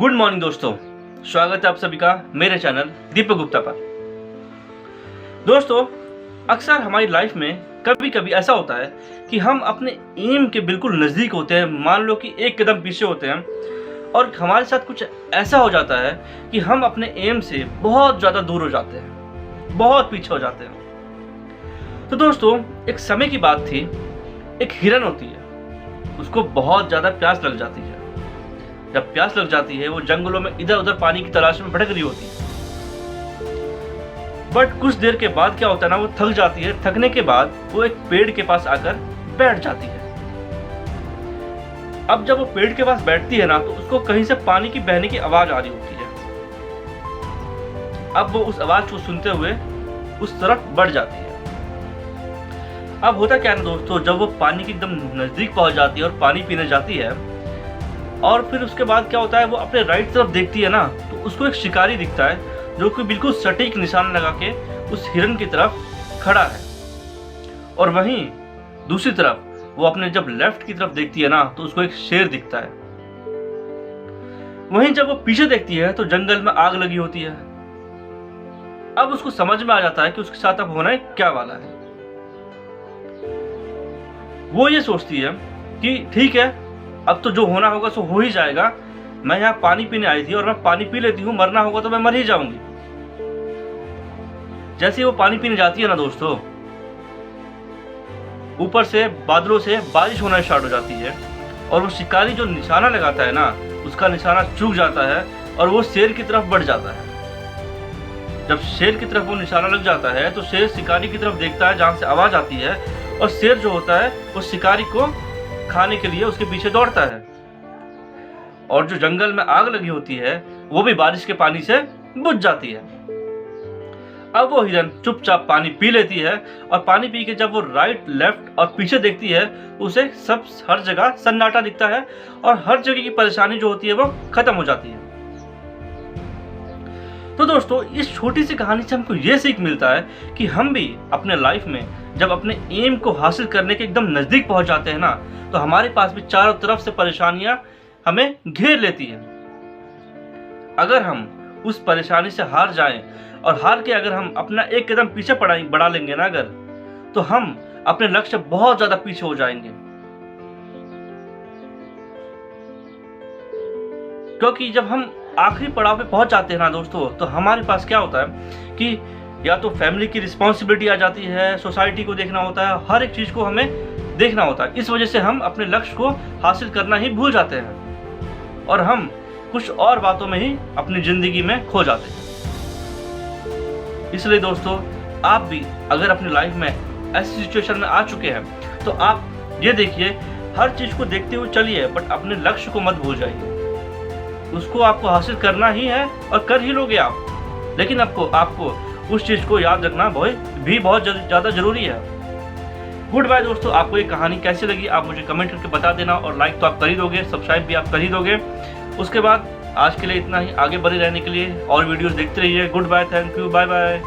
Good morning दोस्तों, स्वागत है आप सभी का मेरे चैनल दीपक गुप्ता पर। दोस्तों, अक्सर हमारी लाइफ में कभी कभी ऐसा होता है कि हम अपने एम के बिल्कुल नज़दीक होते हैं, मान लो कि एक कदम पीछे होते हैं, और हमारे साथ कुछ ऐसा हो जाता है कि हम अपने एम से बहुत ज़्यादा दूर हो जाते हैं, बहुत पीछे हो जाते हैं। तो दोस्तों, एक समय की बात थी, एक हिरन होती है, उसको बहुत ज़्यादा प्यास लग जाती है। जब प्यास लग जाती है, वो जंगलों में इधर उधर पानी की तलाश में भटक रही होती है। बट कुछ देर के बाद क्या होता है ना, वो थक जाती है। थकने के बाद वो एक पेड़ के पास आकर बैठ जाती है। अब जब वो पेड़ के पास बैठती है ना, तो उसको कहीं से पानी की बहने की आवाज आ रही होती है। अब वो उस आवाज को सुनते हुए उस तरफ बढ़ जाती है। अब होता क्या है ना दोस्तों, जब वो पानी के एकदम नजदीक पहुंच जाती है और पानी पीने जाती है, और फिर उसके बाद क्या होता है, वो अपने राइट तरफ देखती है ना, तो उसको एक शिकारी दिखता है जो कि बिल्कुल सटीक निशान लगा के उस हिरन की तरफ खड़ा है। और वहीं दूसरी तरफ वो अपने जब लेफ्ट की तरफ देखती है ना, तो उसको एक शेर दिखता है। वहीं जब वो पीछे देखती है तो जंगल में आग लगी होती है। अब उसको समझ में आ जाता है कि उसके साथ अब होना क्या वाला है। वो ये सोचती है कि ठीक है, अब तो जो होना होगा सो हो ही जाएगा। मैं यहाँ पानी पीने आई थी और मैं पानी पी लेती हूँ, मरना होगा तो मैं मर ही जाऊंगी। जैसे वो पानी पीने जाती है ना दोस्तों, ऊपर से बादलों से बारिश होना स्टार्ट हो जाती है, और वो शिकारी जो निशाना लगाता है ना, उसका निशाना चूक जाता है और वो शेर की तरफ बढ़ जाता है। जब शेर की तरफ वो निशाना लग जाता है, तो शेर शिकारी की तरफ देखता है जहां से आवाज आती है, और शेर जो होता है वो शिकारी को खाने के लिए उसके पीछे दौड़ता है। और जो जंगल में आग लगी होती है, वो भी बारिश के पानी से बुझ जाती है। अब वो हिरन चुपचाप पानी पी लेती है, और पानी पी के जब वो राइट, लेफ्ट और पीछे देखती है, तो उसे सब हर जगह सन्नाटा दिखता है, और हर जगह की परेशानी जो होती है वो खत्म हो जाती है। तो दोस्तों, इस छोटी सी कहानी से हमको ये सीख मिलता है कि हम भी अपने लाइफ में जब अपने एम को हासिल करने के एकदम नजदीक पहुंच जाते हैं ना, तो हमारे पास भी चारों तरफ से परेशानियां हमें घेर लेती हैं। अगर हम उस परेशानी से हार जाएं, और हार के अगर हम अपना एक कदम पीछे बढ़ा लेंगे ना अगर, तो हम अपने लक्ष्य बहुत ज्यादा पीछे हो जाएंगे। क्योंकि जब हम आखिरी पड़ाव पे पहुंच जाते हैं ना दोस्तों, तो हमारे पास क्या होता है कि या तो फैमिली की रिस्पॉन्सिबिलिटी आ जाती है, सोसाइटी को देखना होता है, हर एक चीज को हमें देखना होता है। इस वजह से हम अपने लक्ष्य को हासिल करना ही भूल जाते हैं, और हम कुछ और बातों में ही अपनी जिंदगी में खो जाते हैं। इसलिए दोस्तों, आप भी अगर अपनी लाइफ में ऐसी सिचुएशन में आ चुके हैं, तो आप ये देखिए, हर चीज को देखते हुए चलिए, बट अपने लक्ष्य को मत भूल जाइए। उसको आपको हासिल करना ही है, और कर ही लोगे आप, लेकिन आपको उस चीज को याद रखना भी बहुत ज़्यादा जरूरी है। गुड बाय दोस्तों, आपको ये कहानी कैसी लगी आप मुझे कमेंट करके बता देना, और लाइक तो आप कर ही दोगे, सब्सक्राइब भी आप कर ही दोगे। उसके बाद आज के लिए इतना ही। आगे बने रहने के लिए और वीडियोस देखते रहिए। Good bye, thank you, bye bye.